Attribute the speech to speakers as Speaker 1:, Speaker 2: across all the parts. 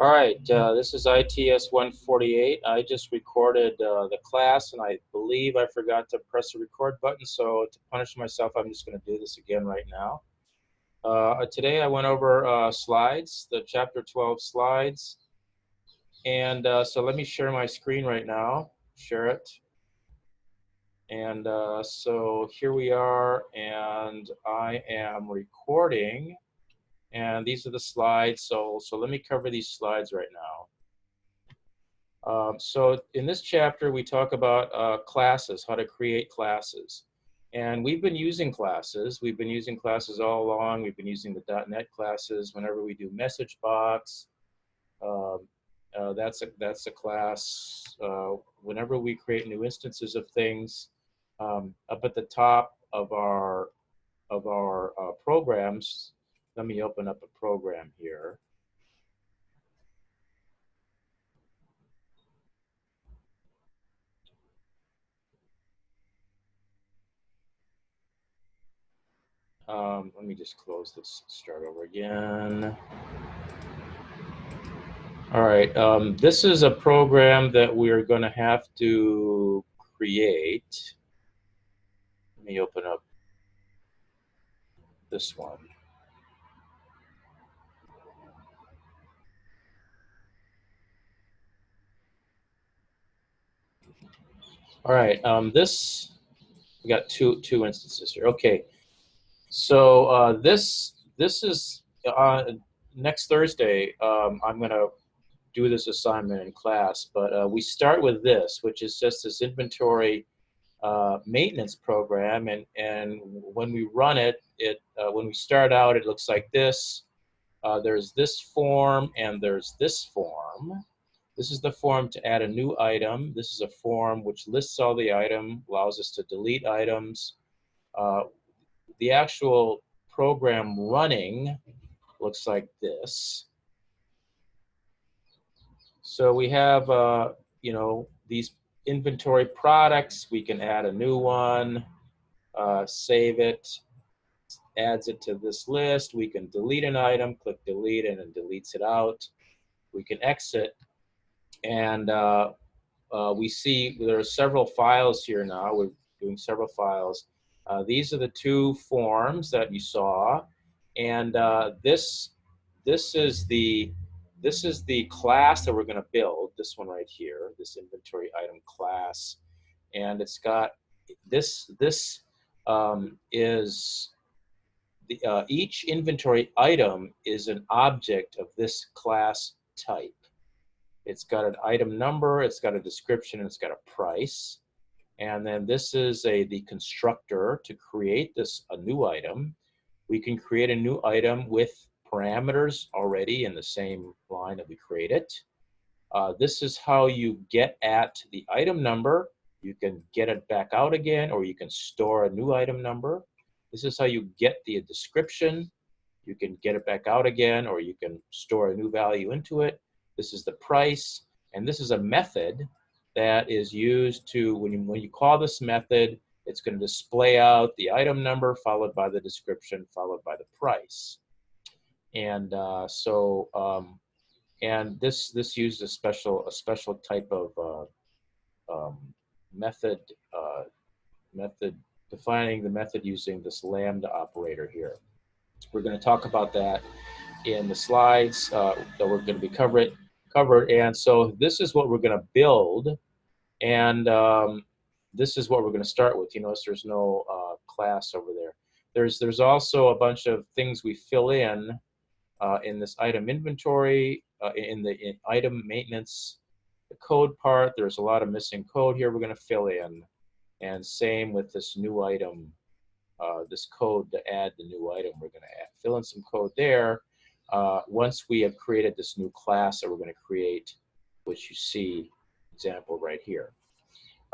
Speaker 1: All right, this is ITS148. I just recorded the class, and I believe I forgot to press the record button, so to punish myself, I'm just going to do this again right now. Today I went over slides, the Chapter 12 slides, and so let me share my screen right now, share it. And so here we are, and I am recording, and these are the slides, so let me cover these slides right now. So in this chapter, we talk about classes, how to create classes. And we've been using classes. We've been using classes all along. We've been using the .NET classes whenever we do message box. That's a class. Whenever we create new instances of things, up at the top of our programs, let me open up a program here. Let me just close this, start over again. All right, this is a program that we're going to have to create. Let me open up this one. All right, we got two instances here. Okay, so this is next Thursday. I'm going to do this assignment in class, but we start with this, which is just this inventory maintenance program, and when we run it, when we start out, it looks like this. There's this form and there's this form. This is the form to add a new item. This is a form which lists all the item, allows us to delete items. The actual program running looks like this. So we have, you know, these inventory products. We can add a new one, save it, adds it to this list. We can delete an item, click delete, and it deletes it out. We can exit, and we see there are several files here now. We're doing several files. These are the two forms that you saw, and this is the class that we're going to build. This one right here, this inventory item class, and it's got this is the each inventory item is an object of this class type. It's got an item number, it's got a description, and it's got a price. And then this is the constructor to create a new item. We can create a new item with parameters already in the same line that we created. This is how you get at the item number. You can get it back out again, or you can store a new item number. This is how you get the description. You can get it back out again, or you can store a new value into it. This is the price, and this is a method that is used to, when you call this method, it's going to display out the item number followed by the description followed by the price. And and this uses a special type of method defining the method using this lambda operator here. We're going to talk about that in the slides that we're going to be covered. And so this is what we're going to build, and this is what we're going to start with. You notice there's no class over there. There's also a bunch of things we fill in this item inventory, in item maintenance, the code part. There's a lot of missing code here we're going to fill in, and same with this new item, this code to add the new item. We're going to fill in some code there. Once we have created this new class that we're going to create, which you see example right here.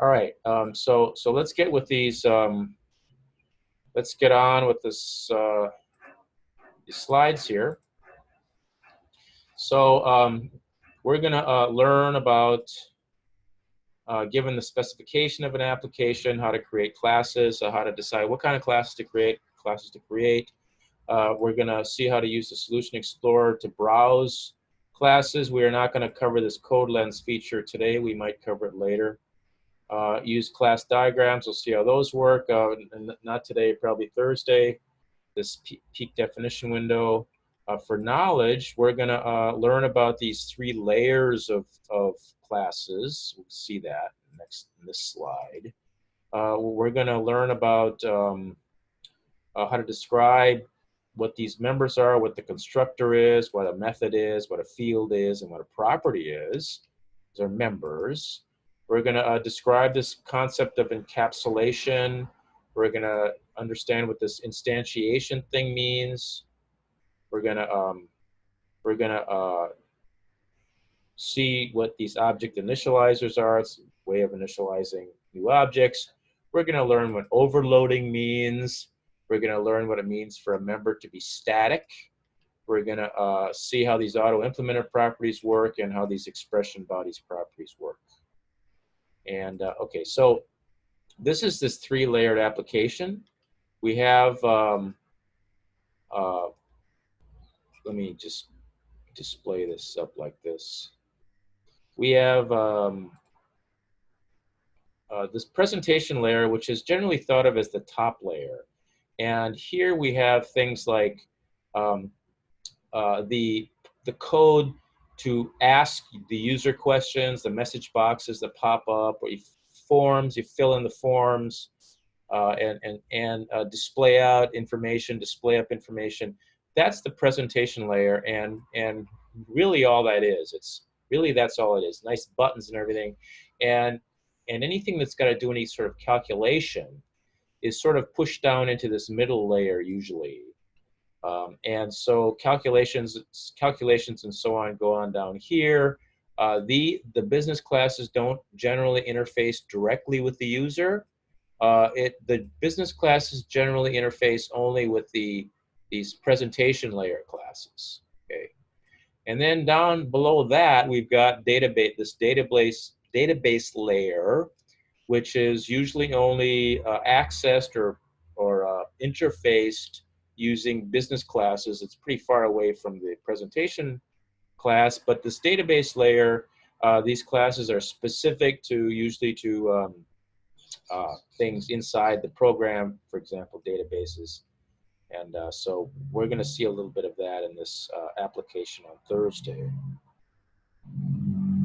Speaker 1: All right, so let's get with these. Let's get on with this these slides here. So we're going to learn about, given the specification of an application, how to create classes, how to decide what kind of classes to create. We're going to see how to use the Solution Explorer to browse classes. We are not going to cover this code lens feature today. We might cover it later. Use class diagrams. We'll see how those work. Not today, probably Thursday. This peak definition window. For knowledge, we're going to learn about these 3 layers of classes. We'll see that next in this slide. We're going to learn about how to describe what these members are, what the constructor is, what a method is, what a field is, and what a property is. These are members. We're going to describe this concept of encapsulation. We're going to understand what this instantiation thing means. We're going to see what these object initializers are. It's a way of initializing new objects. We're going to learn what overloading means. We're going to learn what it means for a member to be static. We're going to see how these auto-implementer properties work and how these expression bodies properties work. And okay, so this is this 3-layered application. We have, let me just display this up like this. We have this presentation layer, which is generally thought of as the top layer. And here we have things like the code to ask the user questions, the message boxes that pop up, or forms, you fill in the forms, and display out information, display up information. That's the presentation layer, and really all that is. It's really, that's all it is. Nice buttons and everything, and anything that's got to do any sort of calculation is sort of pushed down into this middle layer usually. And so calculations and so on go on down here. The business classes don't generally interface directly with the user. The business classes generally interface only with these presentation layer classes. Okay, and then down below that we've got this database layer, which is usually only accessed or interfaced using business classes. It's pretty far away from the presentation class, but this database layer, these classes are specific to usually to things inside the program, for example, databases. And so we're going to see a little bit of that in this application on Thursday.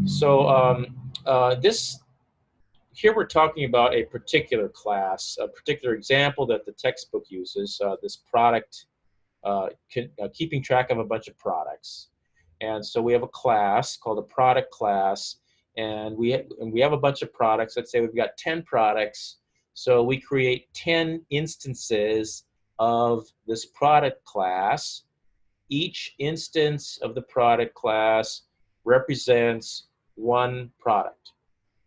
Speaker 1: So here we're talking about a particular class, a particular example that the textbook uses, this product, keeping track of a bunch of products. And so we have a class called a product class, and we have a bunch of products. Let's say we've got 10 products. So we create 10 instances of this product class. Each instance of the product class represents one product.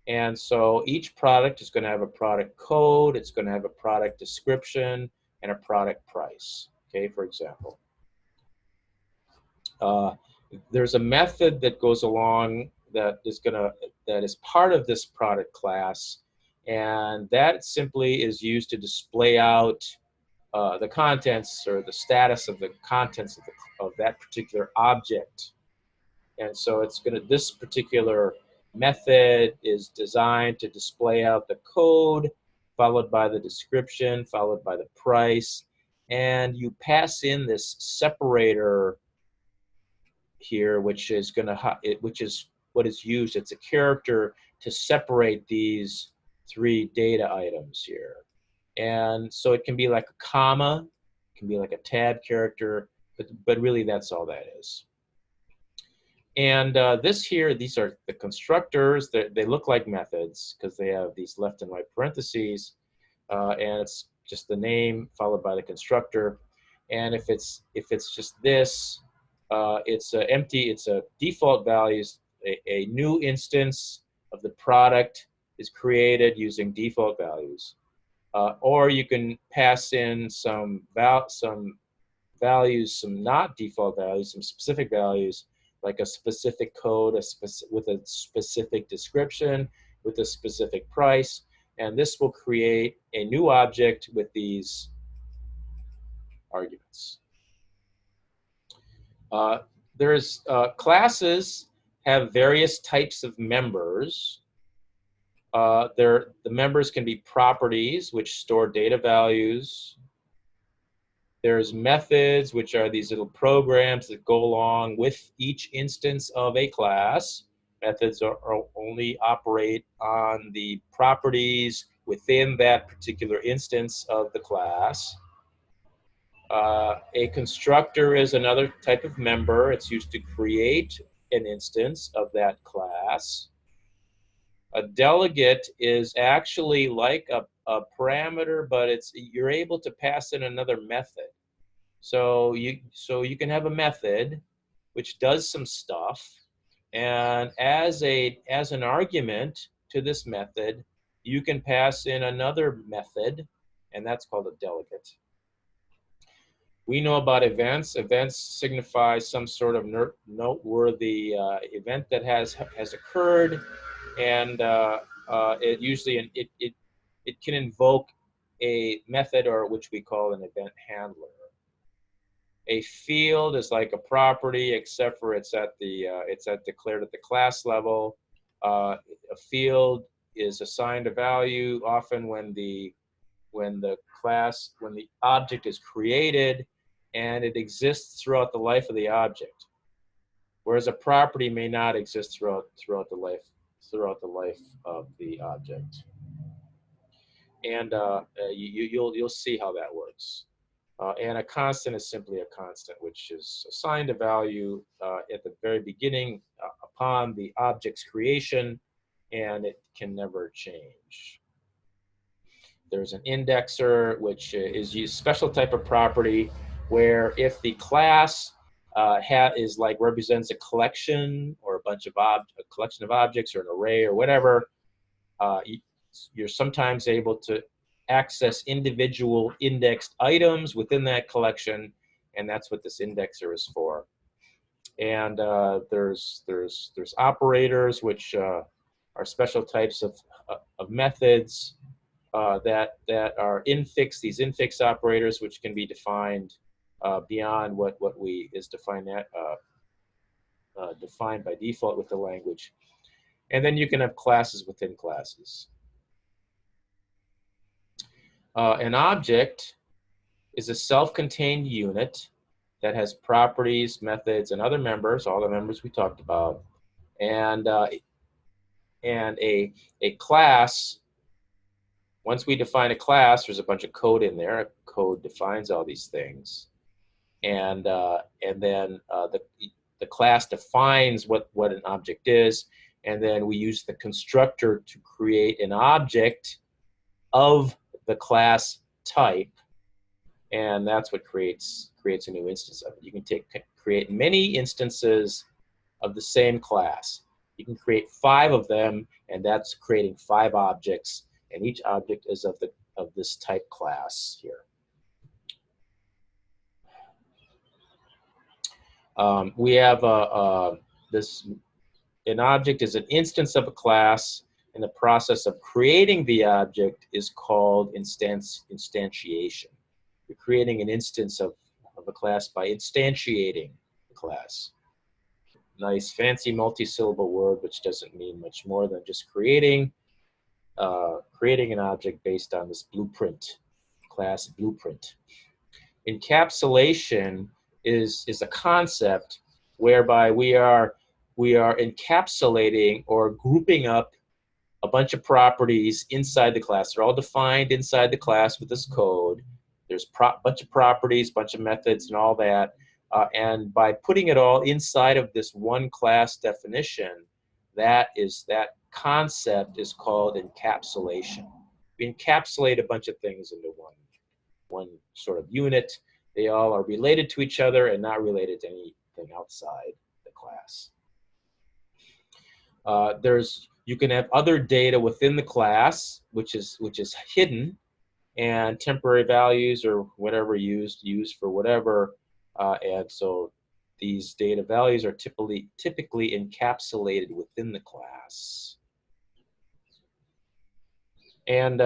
Speaker 1: And so each product is going to have a product code, it's going to have a product description, and a product price, okay, for example. There's a method that goes along that is part of this product class, and that simply is used to display out the contents or the status of the contents of that particular object. And so it's going to, this particular method is designed to display out the code, followed by the description, followed by the price, and you pass in this separator here, which is what is used. It's a character to separate these 3 data items here. And so it can be like a comma, it can be like a tab character, but really that's all that is. And these are the constructors. They look like methods because they have these left and right parentheses, and it's just the name followed by the constructor. And if it's just this, it's empty. It's a default values. A new instance of the product is created using default values, or you can pass in some values, some not default values, some specific values, like a specific code, with a specific description, with a specific price, and this will create a new object with these arguments. There's classes have various types of members. The members can be properties, which store data values. There's methods, which are these little programs that go along with each instance of a class. Methods are only operate on the properties within that particular instance of the class. A constructor is another type of member. It's used to create an instance of that class. A delegate is actually like a parameter, but you're able to pass in another method. So you can have a method which does some stuff, and as an argument to this method, you can pass in another method, and that's called a delegate. We know about events. Events signify some sort of noteworthy event that has occurred, and it usually it can invoke a method, or which we call an event handler. A field is like a property, except for it's declared at the class level. A field is assigned a value often when the object is created, and it exists throughout the life of the object, whereas a property may not exist throughout the life of the object. And you'll see how that works. And a constant is simply a constant, which is assigned a value at the very beginning upon the object's creation, and it can never change. There's an indexer, which is a special type of property where if the class represents a collection or a collection of objects or an array or whatever, you're sometimes able to access individual indexed items within that collection, and that's what this indexer is for. And there's operators, which are special types of methods that are infix. These infix operators, which can be defined beyond what is defined defined by default with the language. And then you can have classes within classes. An object is a self-contained unit that has properties, methods, and other members, all the members we talked about. And a class, once we define a class, there's a bunch of code in there. Code defines all these things. And then the class defines what an object is, and then we use the constructor to create an object of the class type, and that's what creates a new instance of it. You can create many instances of the same class. You can create 5 of them, and that's creating 5 objects, and each object is of this type class here. We have an object is an instance of a class, and the process of creating the object is called instantiation. You're creating an instance of a class by instantiating the class. Nice fancy multi-syllable word, which doesn't mean much more than just creating an object based on this blueprint, class blueprint. Encapsulation is a concept whereby we are encapsulating or grouping up a bunch of properties inside the class. They're all defined inside the class with this code. There's a bunch of properties, bunch of methods, and all that. And by putting it all inside of this one class definition, that concept is called encapsulation. We encapsulate a bunch of things into one sort of unit. They all are related to each other and not related to anything outside the class. You can have other data within the class, which is hidden, and temporary values or whatever used for whatever. And so these data values are typically encapsulated within the class. And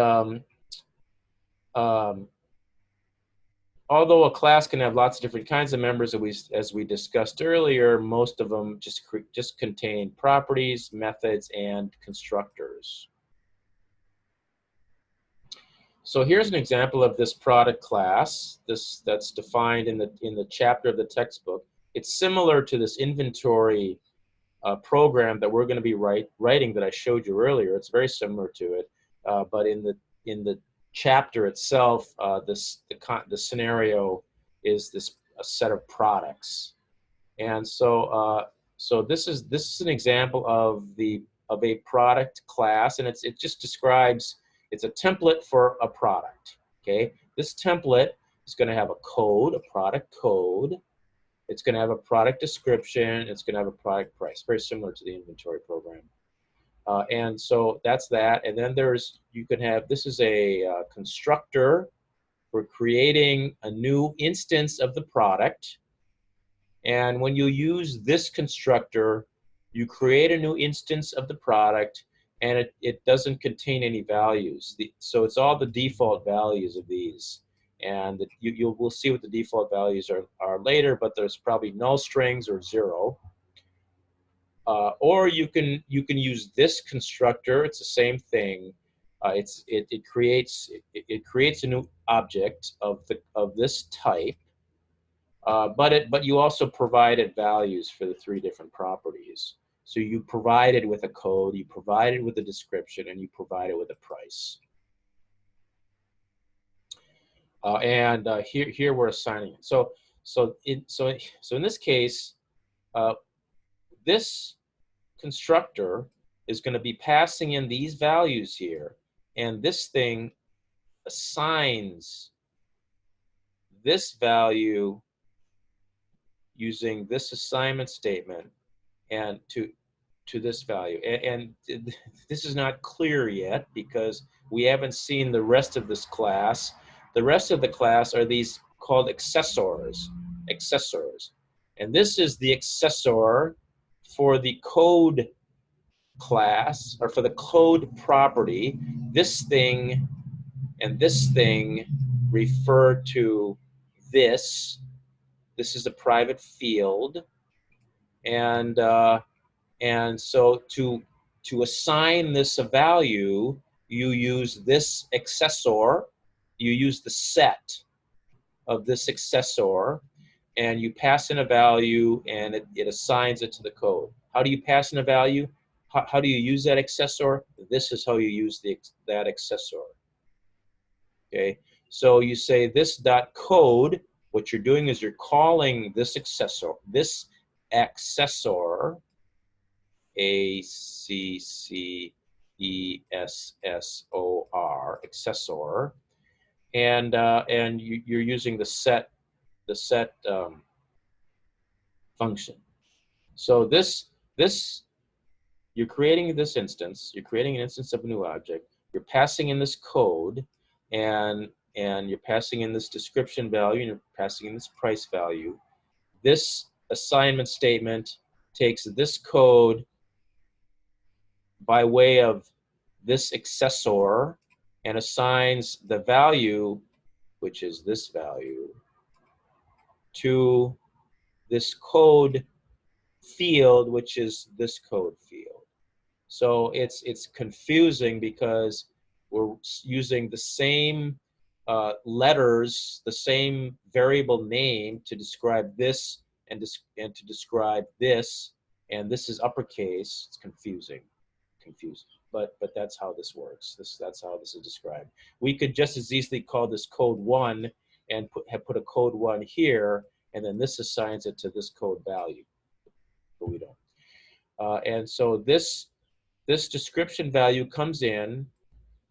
Speaker 1: although a class can have lots of different kinds of members, as we discussed earlier, most of them just contain properties, methods, and constructors. So here's an example of this product class. That's defined in the chapter of the textbook. It's similar to this inventory program that we're going to be writing that I showed you earlier. It's very similar to it, but in the chapter itself, the scenario is a set of products, and so this is an example of a product class, and it just describes, it's a template for a product. Okay, this template is going to have a code, a product code. It's going to have a product description. It's going to have a product price, very similar to the inventory program. And so that's that. And then you can have, this is a constructor for creating a new instance of the product. And when you use this constructor, you create a new instance of the product, and it doesn't contain any values. So it's all the default values of these. And we'll see what the default values are later, but there's probably null strings or 0. Or you can use this constructor. It's the same thing. It creates a new object of this type. But you also provided values for the 3 different properties. So you provided with a code, you provided with a description, and you provided with a price. Here we're assigning it. So in this case, this constructor is going to be passing in these values here, and this thing assigns this value using this assignment statement and to this value. And this is not clear yet because we haven't seen the rest of this class. The rest of the class are these called accessors. And this is the accessor for the code class, or for the code property. This thing and this thing refer to this. This is a private field, and so to assign this a value, you use this accessor. You use the set of this accessor, and you pass in a value, and it assigns it to the code. How do you pass in a value? How do you use that accessor? This is how you use that accessor. Okay, so you say this dot code. What you're doing is you're calling this accessor, accessor, and you're using the set function. So this you're creating this instance. You're creating an instance of a new object. You're passing in this code, and you're passing in this description value, and you're passing in this price value. This assignment statement takes this code by way of this accessor and assigns the value, which is this value, to this code field, which is this code field. So it's confusing because we're using the same letters, the same variable name to describe this and to describe this, and this is uppercase. It's confusing. But that's how this works. That's how this is described. We could just as easily call this code 1 and put a code 1 here, and then this assigns it to this code value, but we don't. And so this description value comes in.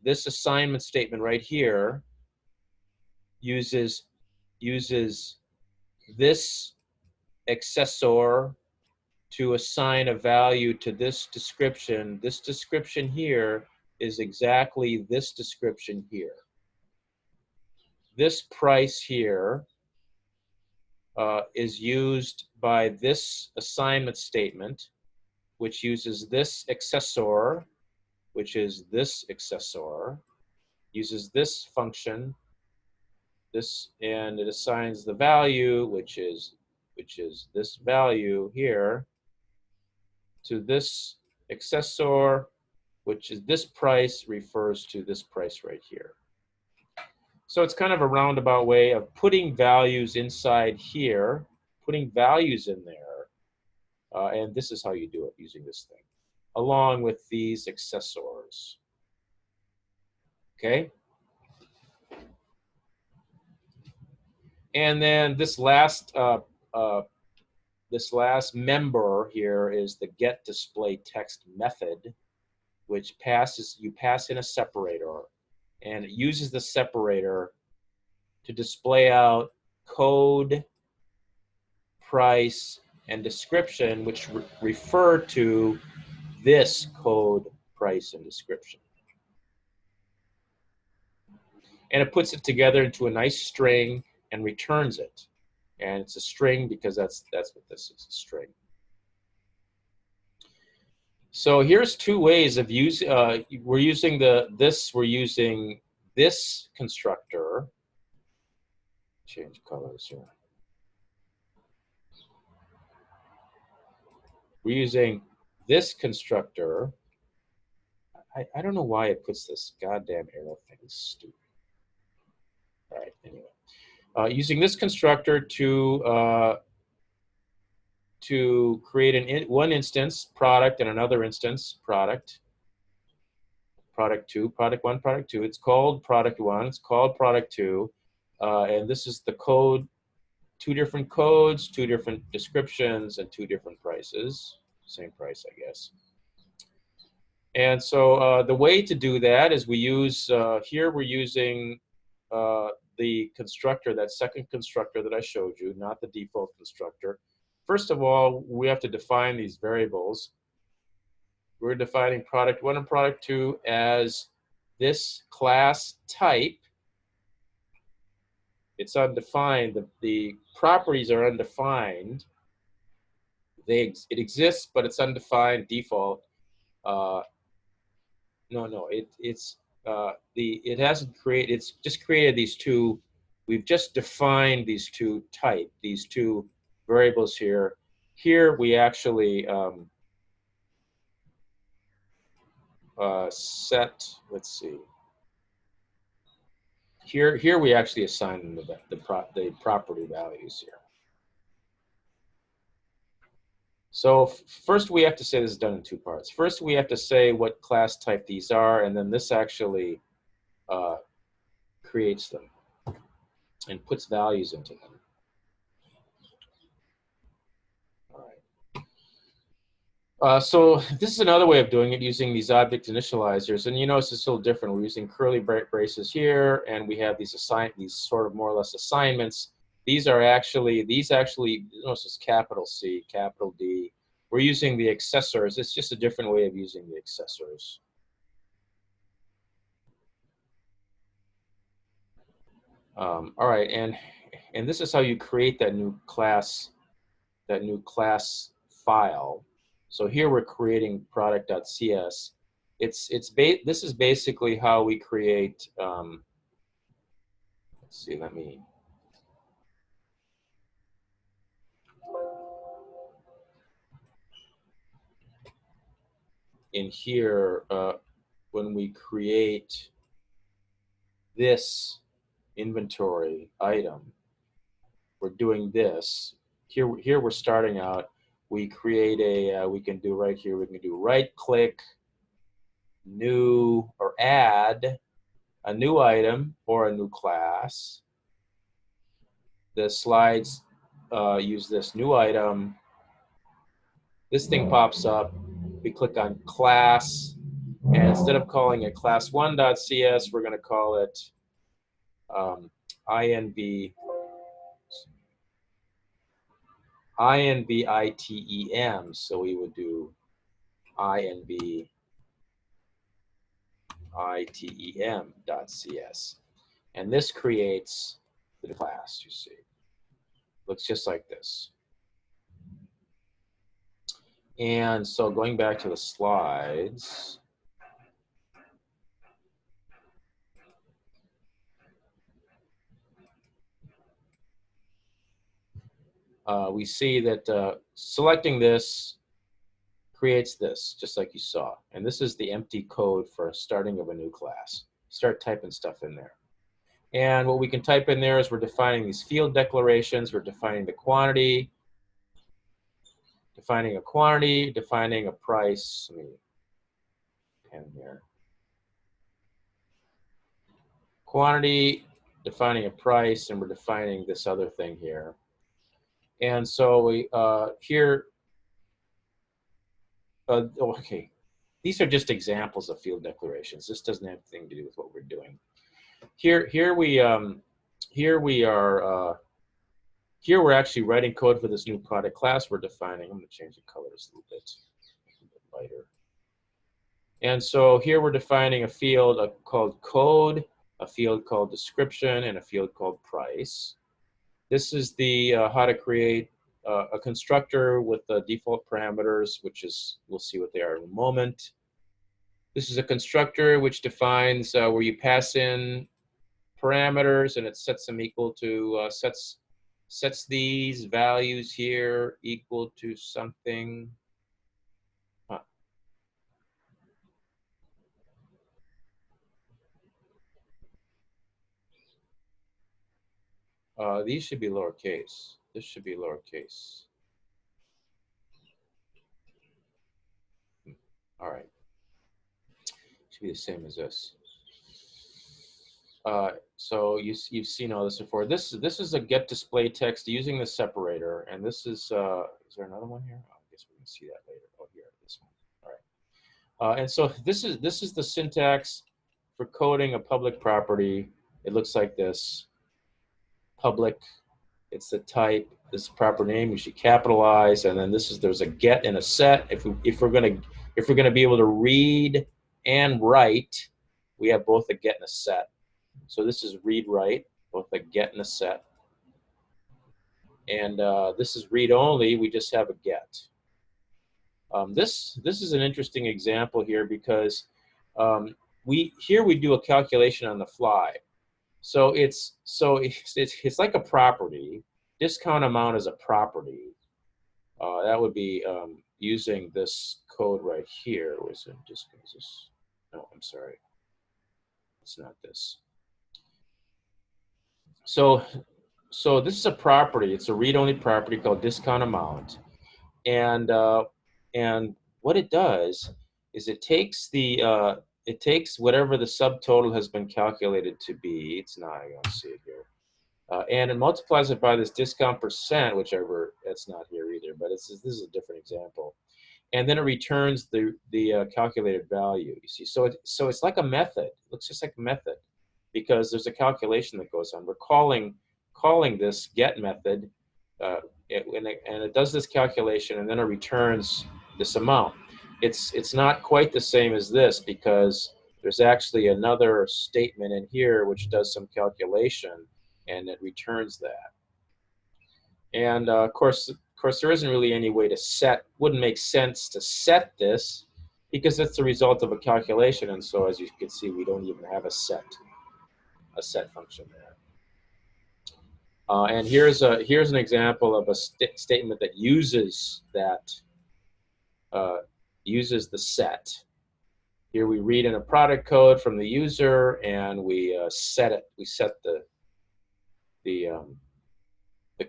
Speaker 1: This assignment statement right here uses this accessor to assign a value to this description. This description here is exactly this description here. This price here is used by this assignment statement, which uses this accessor, which is this accessor, uses this function, this, and it assigns the value, which is this value here, to this accessor, which is this price refers to this price right here. So it's kind of a roundabout way of putting values inside here, putting values in there, and this is how you do it using this thing, along with these accessors. Okay? And then this last member here is the get display text method, which you pass in a separator, and it uses the separator to display out code, price, and description, which refer to this code, price, and description. And it puts it together into a nice string and returns it. And it's a string because that's what this is, a string. So here's two ways of using, we're using this constructor. Change colors here. We're using this constructor. I don't know why it puts this goddamn arrow thing. It's stupid. All right, anyway. Using this constructor to create one instance, product, and another instance, product. Product 2, product 1, product 2. It's called product 1, it's called product 2. And this is the code, 2 different codes, 2 different descriptions, and 2 different prices. Same price, I guess. And so the way to do that is we use, here we're using the constructor, that second constructor that I showed you, not the default constructor. First of all, we have to define these variables. We're defining product 1 and product 2 as this class type. It's undefined. The properties are undefined. It exists, but it's undefined default. It hasn't created. It's just created these two. We've just defined these two these 2 variables here. Here we actually set. Let's see. Here we actually assign them the property values here. So first we have to say this is done in 2 parts. First we have to say what class type these are, and then this actually creates them and puts values into them. All right. So this is another way of doing it using these object initializers, and you notice it's a little different. We're using curly braces here, and we have these sort of more or less assignments. These actually, notice it's capital C, capital D. We're using the accessors. It's just a different way of using the accessors. All right, and this is how you create that new class file. So here we're creating product.cs. This is basically how we create. Let's see. In here, when we create this inventory item, we're doing this. Here we're starting out. We create we can do right here, we can do right click, new, or add a new item or a new class. The slides use this new item. This thing pops up. We click on class, and instead of calling it class1.cs, we're going to call it INV-ITEM. So we would do INV-ITEM.cs. And this creates the class, you see. Looks just like this. And so going back to the slides, we see that selecting this creates this, just like you saw. And this is the empty code for starting of a new class. Start typing stuff in there. And what we can type in there is we're defining these field declarations. We're defining the quantity, defining a quantity, defining a price. Let me pen here. Quantity, defining a price, and we're defining this other thing here. And so we here, okay, these are just examples of field declarations. This doesn't have anything to do with what we're doing. Here we're actually writing code for this new product class we're defining. I'm going to change the colors a little bit, make it a bit lighter. And so here we're defining a field called code, a field called description, and a field called price. This is the how to create a constructor with the default parameters, which is, we'll see what they are in a moment. This is a constructor which defines where you pass in parameters and it sets them equal to, sets these values here equal to something. These should be lowercase. This should be lowercase. All right. Should be the same as this. So you've seen all this before. This is a get display text using the separator, and this is there another one here? Oh, I guess we can see that later. Oh, here, this one. All right. And so this is the syntax for coding a public property. It looks like this. Public. It's the type. This proper name we should capitalize, and then there's a get and a set. If we're gonna be able to read and write, we have both a get and a set. So this is read write, both a get and a set. And this is read only. We just have a get. This is an interesting example here because we do a calculation on the fly. So it's like a property. Discount amount is a property. That would be using this code right here. Was it just this? No, I'm sorry. It's not this. So this is a property. It's a read-only property called discount amount, and what it does is it takes whatever the subtotal has been calculated to be. It's not. I don't see it here. And it multiplies it by this discount percent, whichever, that's not here either, but this is a different example. And then it returns the calculated value, you see. So it's like a method. It looks just like a method because there's a calculation that goes on. We're calling this get method, and it does this calculation, and then it returns this amount. It's not quite the same as this because there's actually another statement in here which does some calculation, and it returns that. And of course, there isn't really any way to set. Wouldn't make sense to set this because it's the result of a calculation. And so, as you can see, we don't even have a set function there. And here's an example of a statement that uses uses the set. Here we read in a product code from the user, and we set it. We set the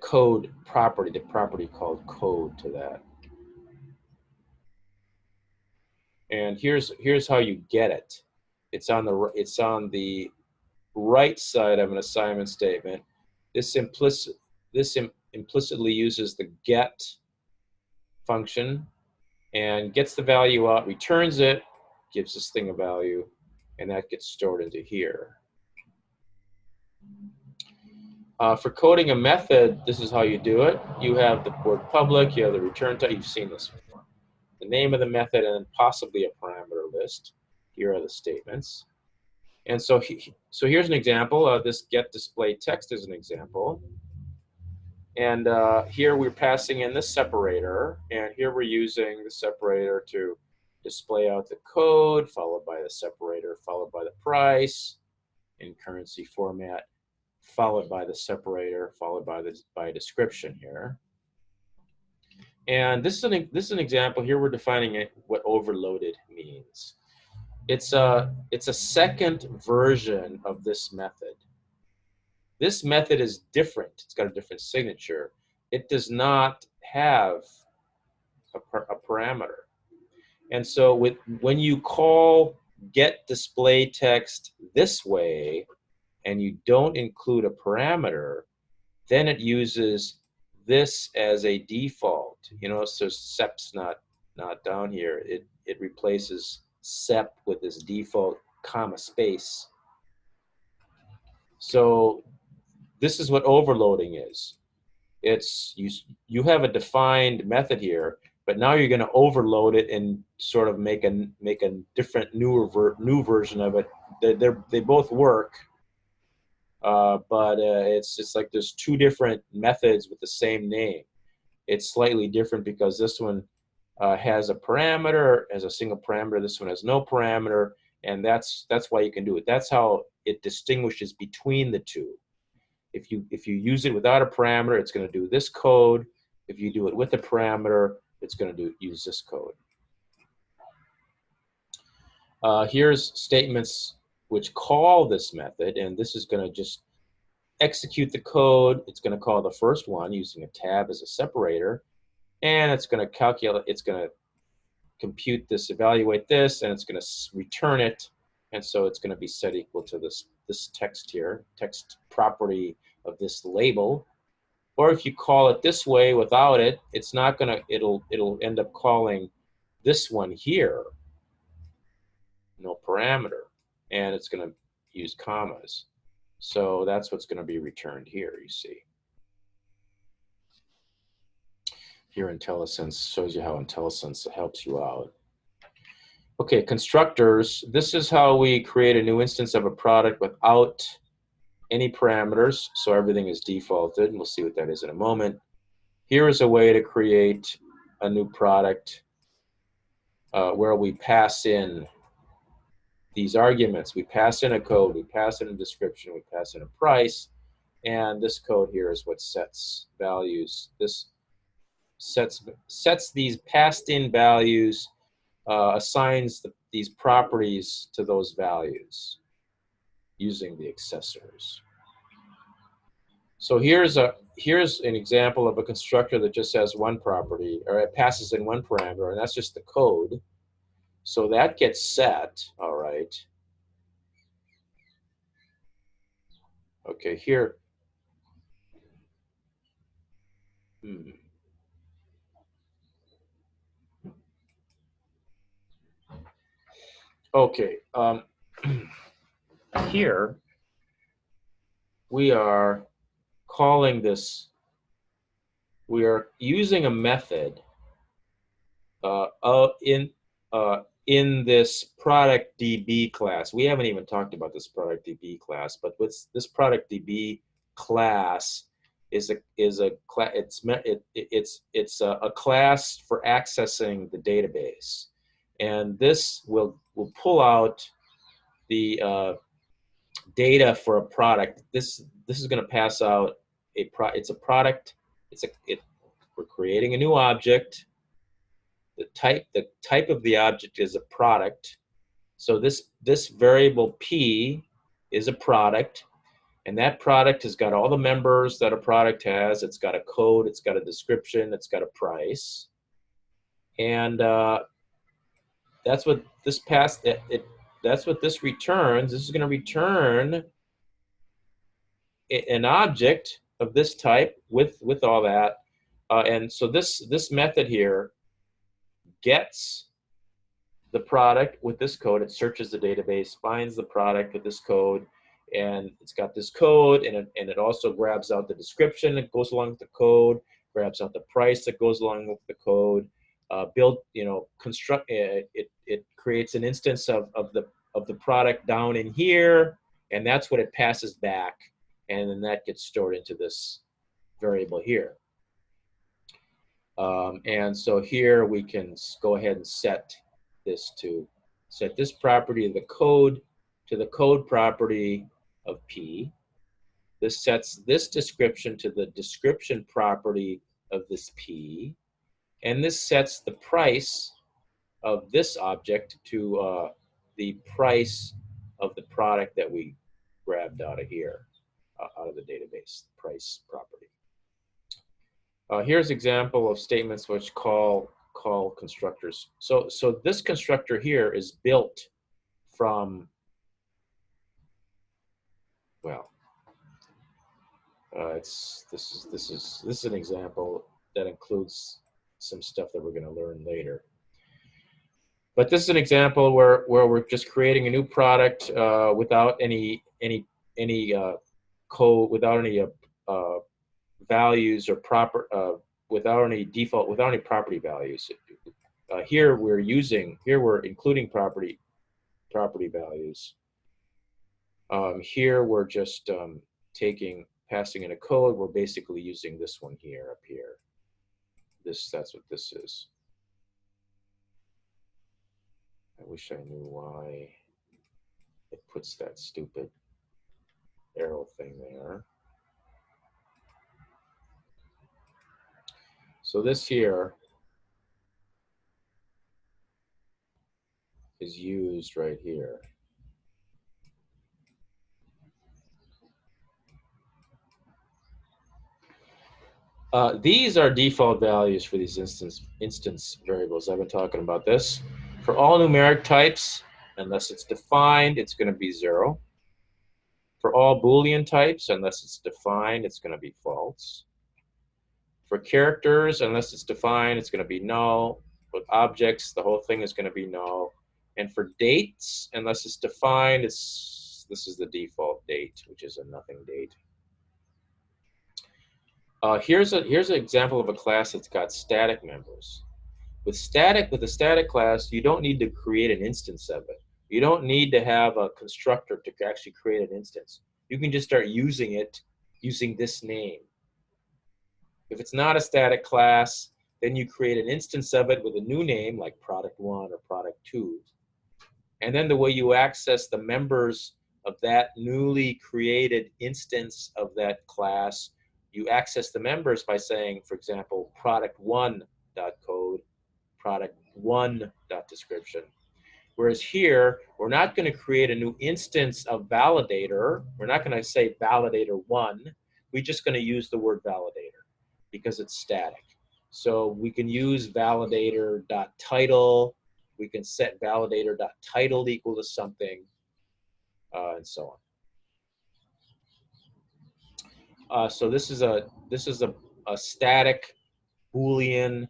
Speaker 1: code property, the property called code to that. And here's how you get it. It's on the right side of an assignment statement. This implicitly uses the get function and gets the value out, returns it, gives this thing a value, and that gets stored into here. For coding a method, this is how you do it. You have the word public, you have the return type. You've seen this before. The name of the method, and then possibly a parameter list. Here are the statements. And so here's an example. This get display text is an example. And here we're passing in the separator, and here we're using the separator to display out the code, followed by the separator, followed by the price in currency format, followed by the separator, followed by a description here. And this is an example. Here we're defining it, what overloaded means. It's a second version of this method. This method is different. It's got a different signature. It does not have a parameter. And so when you call get display text this way and you don't include a parameter, then it uses this as a default. You know, so sep's not down here. It replaces sep with this default comma space. So this is what overloading is. It's you have a defined method here, but now you're going to overload it and sort of make a different new version of it. They both work, but it's like there's two different methods with the same name. It's slightly different because this one has a parameter, has a single parameter. This one has no parameter, and that's why you can do it. That's how it distinguishes between the two. If you use it without a parameter, it's going to do this code. If you do it with a parameter, it's going to use this code. Here's statements which call this method, and this is going to just execute the code. It's going to call the first one using a tab as a separator, and it's going to calculate. It's going to compute this, evaluate this, and it's going to return it. And so it's going to be set equal to this text here, text property of this label. Or if you call it this way without it, it's not going to, it'll end up calling this one here, no parameter, and it's going to use commas. So that's what's going to be returned here, you see. Here IntelliSense shows you how IntelliSense helps you out. Okay, constructors. This is how we create a new instance of a product without any parameters, so everything is defaulted, and we'll see what that is in a moment. Here is a way to create a new product where we pass in these arguments. We pass in a code, we pass in a description, we pass in a price, and this code here is what sets values. This sets these passed in values, assigns these properties to those values using the accessors. So here's an example of a constructor that just has one property, or it passes in one parameter, and that's just the code. So that gets set, all right. Okay, here. Okay, here we are calling this, we are using a method in this product DB class. We haven't even talked about this product DB class, but with this product DB class is a class for accessing the database, and this will pull out the data for a product. This is going to pass out it's a product. We're creating a new object. The type of the object is a product. So this variable P is a product, and that product has got all the members that a product has. It's got a code, it's got a description, it's got a price, and that's what this that's what this returns. This is going to return an object of this type with all that, and so this method here gets the product with this code. It searches the database, finds the product with this code, and it's got this code, and it also grabs out the description that goes along with the code, grabs out the price that goes along with the code, it creates an instance of the product down in here, and that's what it passes back, and then that gets stored into this variable here. And so here we can go ahead and set this property of the code to the code property of P. This sets this description to the description property of this P. And this sets the price of this object to the price of the product that we grabbed out of here, out of the database, price property. Here's an example of statements which call constructors. So this constructor here is built from, well, this is an example that includes some stuff that we're going to learn later. But this is an example where we're just creating a new product without any code, without any values or without any default, without any property values. Here we're including property values. Here we're just passing in a code. We're basically using this one here, up here. That's what this is. I wish I knew why it puts that stupid arrow thing there. So this here is used right here. These are default values for these instance variables. I've been talking about this. For all numeric types, unless it's defined, it's going to be 0. For all Boolean types, unless it's defined, it's going to be false. For characters, unless it's defined, it's going to be null. With objects, the whole thing is going to be null. And for dates, unless it's defined, this is the default date, which is a nothing date. Here's an example of a class that's got static members. With a static class, you don't need to create an instance of it. You don't need to have a constructor to actually create an instance. You can just start using it using this name. If it's not a static class, then you create an instance of it with a new name like product 1 or product 2. And then the way you access the members of that newly created instance of that class, you access the members by saying, for example, product1.code, product1.description. Whereas here, we're not going to create a new instance of validator. We're not going to say validator1. We're just going to use the word validator because it's static. So we can use validator.title. We can set validator.title equal to something, and so on. So this is a static Boolean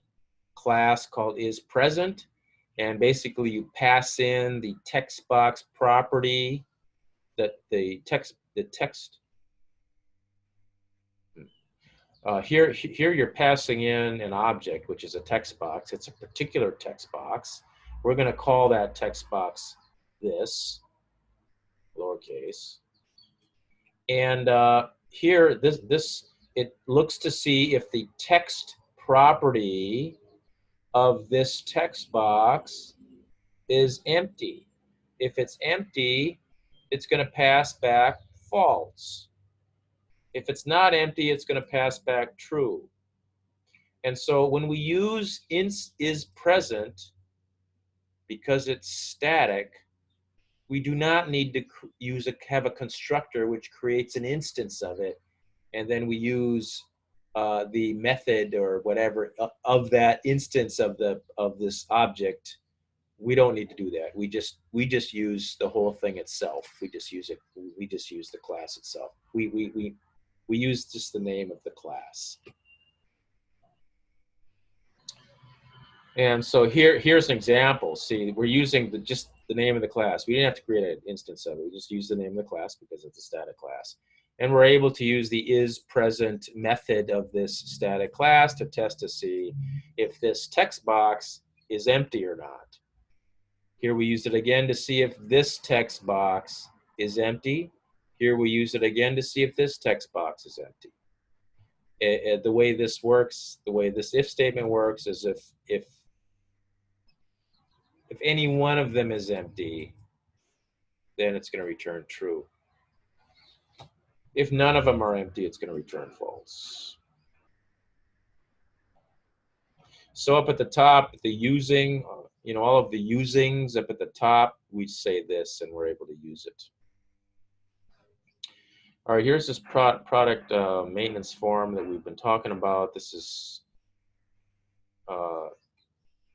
Speaker 1: class called isPresent, and basically you pass in the text box property that here you're passing in an object which is a text box. It's a particular text box. We're going to call that text box this, lowercase, and here it looks to see if the text property of this text box is empty. If it's empty, it's going to pass back false. If it's not empty, it's going to pass back true. And so when we use isPresent, because it's static, we do not need to have a constructor which creates an instance of it, and then we use the method or whatever of that instance of this object. We don't need to do that. We just use the whole thing itself. We just use the class itself. We use just the name of the class. And so here's an example. See, we're using just the name of the class. We didn't have to create an instance of it. We just used the name of the class because it's a static class. And we're able to use the isPresent method of this static class to test to see if this text box is empty or not. Here we use it again to see if this text box is empty. Here we use it again to see if this text box is empty. The way this works, the way this if statement works, is if any one of them is empty, then it's going to return true. If none of them are empty, it's going to return false. So up at the top, the using, all of the usings up at the top, we say this and we're able to use it. All right, here's this product maintenance form that we've been talking about. This is,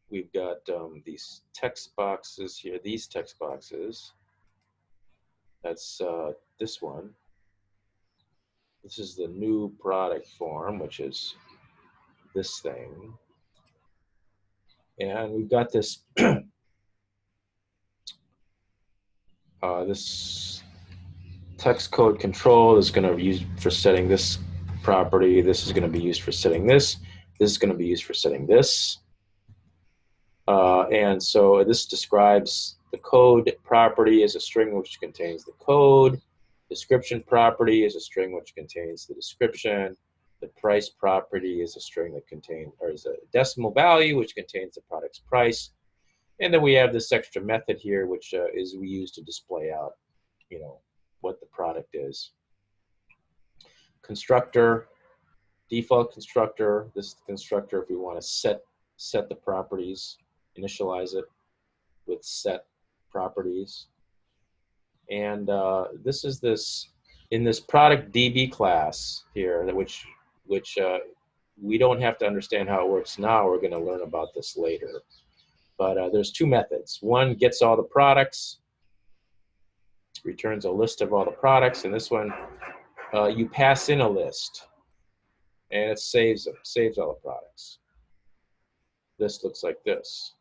Speaker 1: we've got these text boxes here, these text boxes. That's this one. This is the new product form, which is this thing. And we've got this, this text code control is going to be used for setting this property. This is going to be used for setting this. This is going to be used for setting this. And so this describes the code property as a string which contains the code. Description property is a string which contains the description. The price property is a string that contains, or is a decimal value which contains the product's price. And then we have this extra method here, which is we use to display out, what the product is. Constructor, default constructor. This is the constructor if we want to set the properties, initialize it with set properties. And this is this in this product DB class here, which we don't have to understand how it works now. We're going to learn about this later. But there's two methods. One gets all the products, returns a list of all the products, and this one you pass in a list, and it saves them, saves all the products. This looks like this.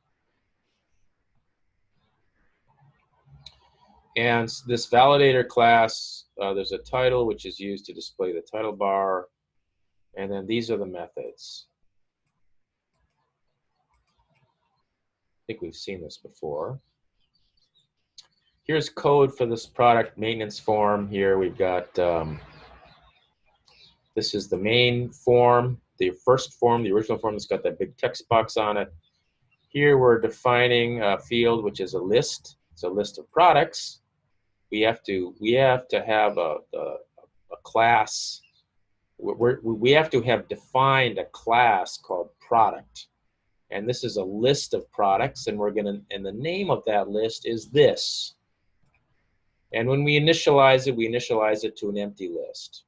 Speaker 1: And this validator class, there's a title which is used to display the title bar, and then these are the methods. I think we've seen this before. Here's code for this product maintenance form. Here we've got, this is the main form, the first form, the original form that's got that big text box on it. Here we're defining a field which is a list. It's a list of products. We have to have a class. We have to have defined a class called product. And this is a list of products, and and the name of that list is this. And when we initialize it to an empty list.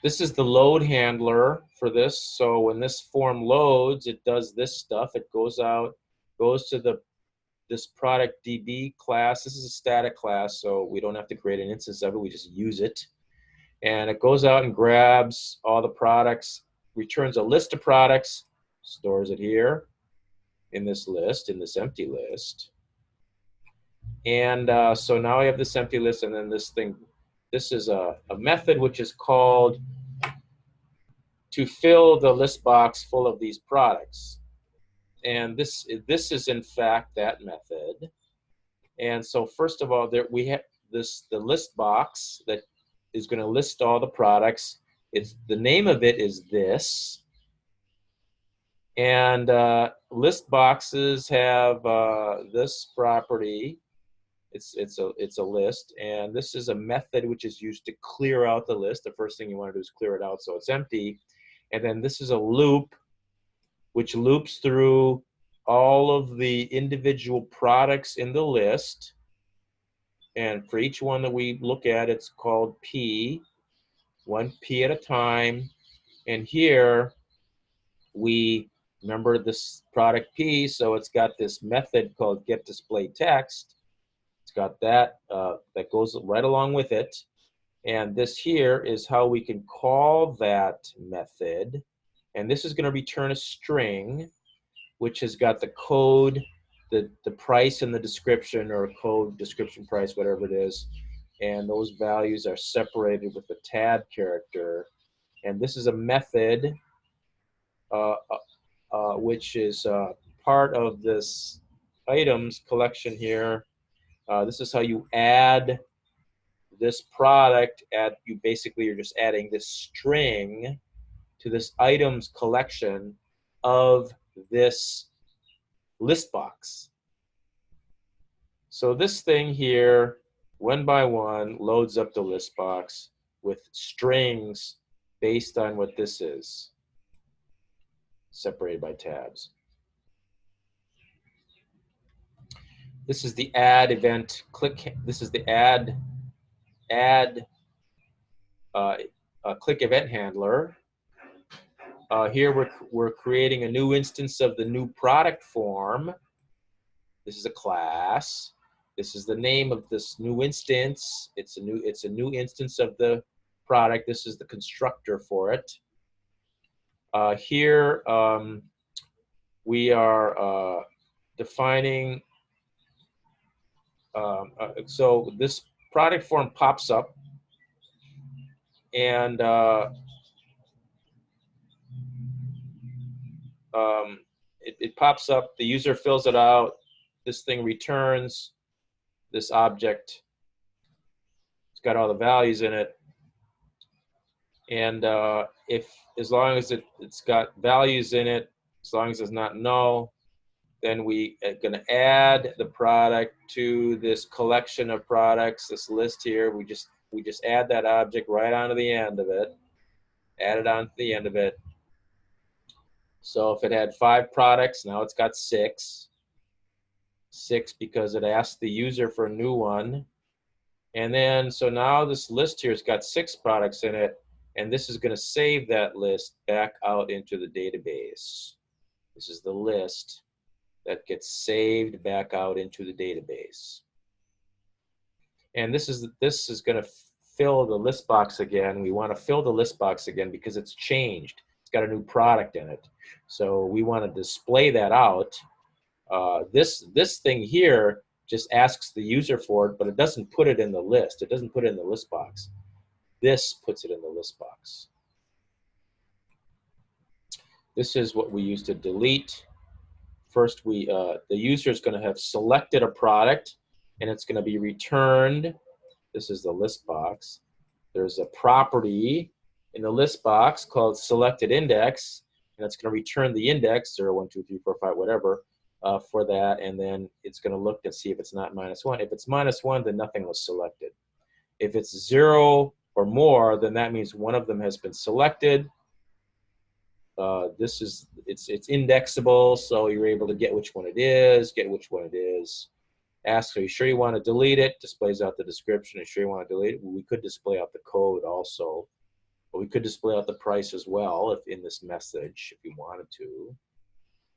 Speaker 1: This is the load handler for this. So when this form loads, it does this stuff. It goes to this product DB class. This is a static class, so we don't have to create an instance of it. We just use it. And it goes out and grabs all the products, returns a list of products, stores it here in this list, in this empty list. And so now I have this empty list, and then this thing, this is a method which is called to fill the list box full of these products. And this is in fact that method. And so first of all, there we have the list box that is going to list all the products. The name of it is this. And list boxes have this property. It's a list, and this is a method which is used to clear out the list. The first thing you want to do is clear it out so it's empty. And then this is a loop which loops through all of the individual products in the list. And for each one that we look at, it's called P, one P at a time. And here we remember this product P, so it's got this method called getDisplayText. It's got that that goes right along with it. And this here is how we can call that method. And this is going to return a string, which has got the code, the price, and the description, or code, description, price, whatever it is. And those values are separated with the tab character. And this is a method which is part of this items collection here. This is how you add this product. You're just adding this string to this items collection of this list box. So this thing here, one by one, loads up the list box with strings based on what this is. separated by tabs. This is the add event click. This is the add click event handler. Here we're creating a new instance of the new product form. This is a class. This is the name of this new instance. It's a new instance of the product. This is the constructor for it. Here we are defining. So this product form pops up, and it pops up. The user fills it out. This thing returns this object. It's got all the values in it, and as long as it's got values in it, as long as it's not null, then we are going to add the product to this collection of products, this list here. We just add that object right onto the end of it. Add it onto the end of it. So if it had 5 products, now it's got 6. 6 because it asked the user for a new one. And then, so now this list here has got 6 products in it, and this is going to save that list back out into the database. This is the list that gets saved back out into the database. And this is going to fill the list box again. We want to fill the list box again because it's changed. It's got a new product in it. So we want to display that out. This thing here just asks the user for it, but it doesn't put it in the list. It doesn't put it in the list box. This puts it in the list box. This is what we use to delete. First, the user is going to have selected a product, and it's going to be returned. This is the list box. There's a property in the list box called selected index, and it's going to return the index 0, 1, 2, 3, 4, 5, whatever for that, and then it's going to look and see if it's not -1. If it's -1, then nothing was selected. If it's 0 or more, then that means one of them has been selected. It's indexable, so you're able to get which one it is, Ask, are you sure you want to delete it? Displays out the description. Are you sure you want to delete it? Well, we could display out the code also, but we could display out the price as well if in this message if you wanted to.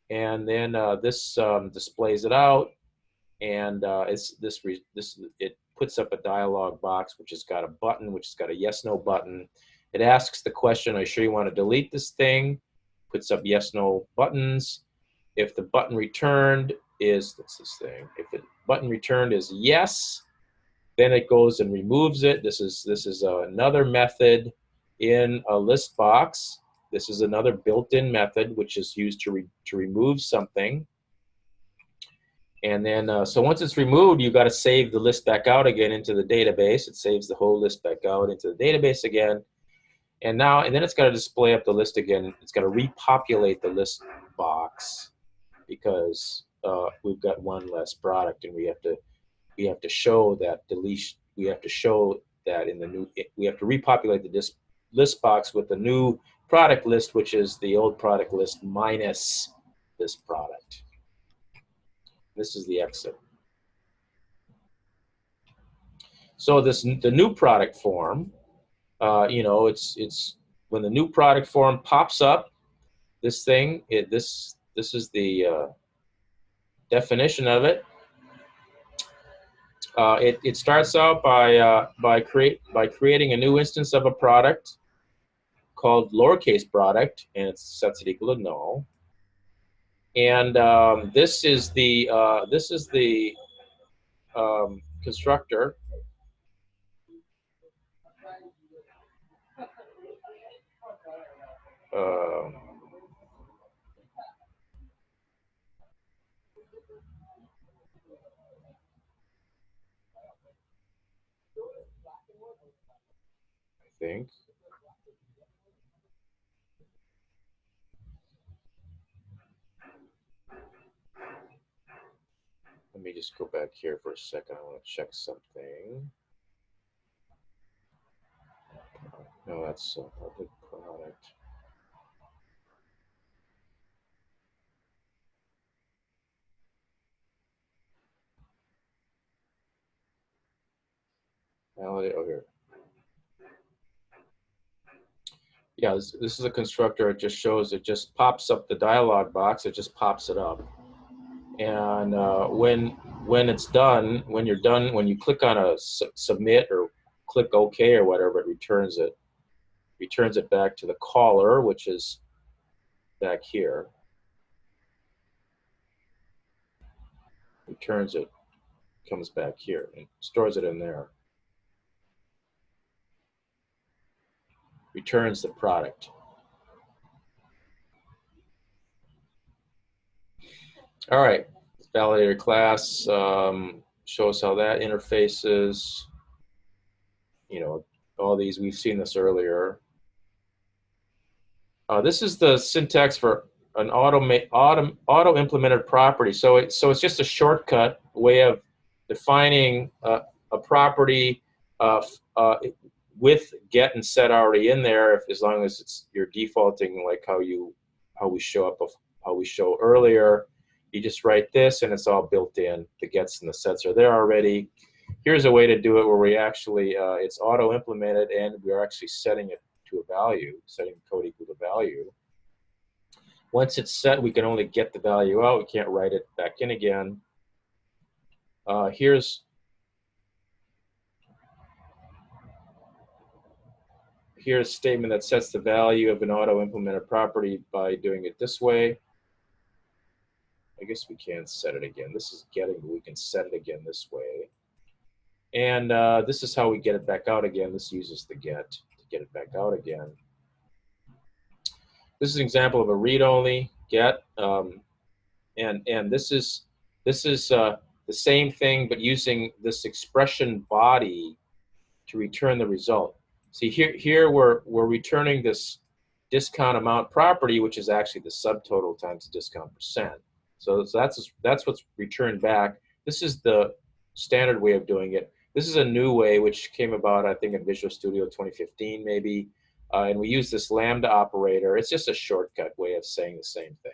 Speaker 1: And then this displays it out, and it puts up a dialog box which has got a button, which has got a yes/no button. It asks the question, are you sure you want to delete this thing? Puts up yes/no buttons. If the button returned is, that's this thing. If the button returned is yes, then it goes and removes it. This is another method in a list box. This is another built-in method which is used to remove something. And then, so once it's removed, you've got to save the list back out again into the database. It saves the whole list back out into the database again. And then it's got to display up the list again. It's got to repopulate the list box because we've got one less product, and we have to show that deletion. We have to show that in the new. We have to repopulate the list box with the new product list, which is the old product list minus this product. This is the exit. So the new product form. It's when the new product form pops up. This thing. This is the definition of it. It starts out by creating a new instance of a product called lowercase product, and it sets it equal to null. And this is the constructor. I think. Let me just go back here for a second. I want to check something. No, that's a public product. Validate, oh, here. Yeah, this is a constructor. It just shows, it just pops up the dialog box. It just pops it up. And when it's done, when you're done, when you click on a submit or click OK or whatever, it returns it. Returns it back to the caller, which is back here. Returns it, comes back here, and stores it in there. Returns the product. All right, validator class shows how that interfaces. You know, all these, we've seen this earlier. This is the syntax for an auto implemented property. So it's just a shortcut way of defining a property with get and set already in there, as long as you're defaulting like how we show earlier. You just write this and it's all built in. The gets and the sets are there already. Here's a way to do it where we actually it's auto implemented and we're actually setting it to a value, setting code equal to value. Once it's set, we can only get the value out. We can't write it back in again. Here's a statement that sets the value of an auto-implemented property by doing it this way. I guess we can set it again. This is getting, but we can set it again this way. And this is how we get it back out again. This uses the get to get it back out again. This is an example of a read-only get, and this is the same thing, but using this expression body to return the result. See here we're returning this discount amount property, which is actually the subtotal times the discount percent. So that's what's returned back. This is the standard way of doing it. This is a new way which came about, I think, in Visual Studio 2015 maybe, and we use this lambda operator. It's just a shortcut way of saying the same thing.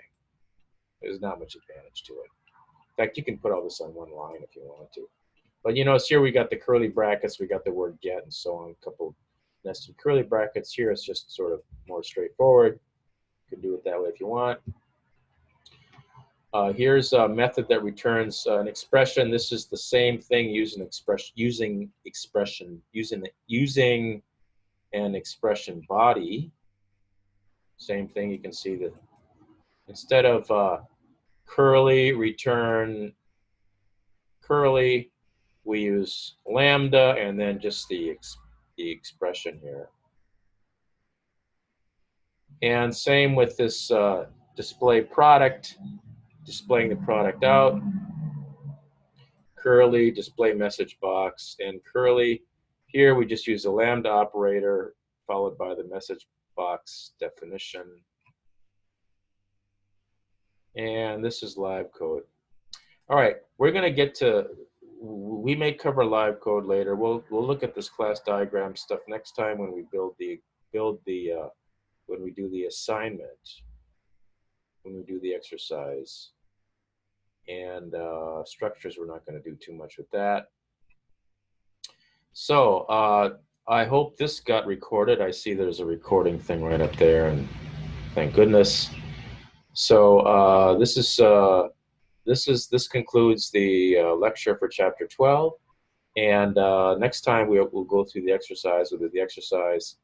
Speaker 1: There's not much advantage to it. In fact, you can put all this on one line if you wanted to. But you notice here we got the curly brackets, we got the word get, and so on, a couple nested curly brackets. Here it's just sort of more straightforward. You can do it that way if you want. Here's a method that returns an expression. This is the same thing using an expression body. Same thing. You can see that instead of curly return curly, we use lambda and then just the expression here. And same with this display product, displaying the product out. Curly, display message box, and curly. Here we just use a lambda operator followed by the message box definition. And this is live code. All right, we're going to get to, we may cover live code later. We'll look at this class diagram stuff next time when we when we do the assignment, when we do the exercise. And structures, we're not going to do too much with that. So I hope this got recorded. I see there's a recording thing right up there, and thank goodness. So this concludes the lecture for chapter 12. And next time we'll go through the exercise. We'll do the exercise.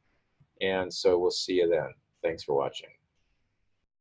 Speaker 1: And so we'll see you then. Thanks for watching.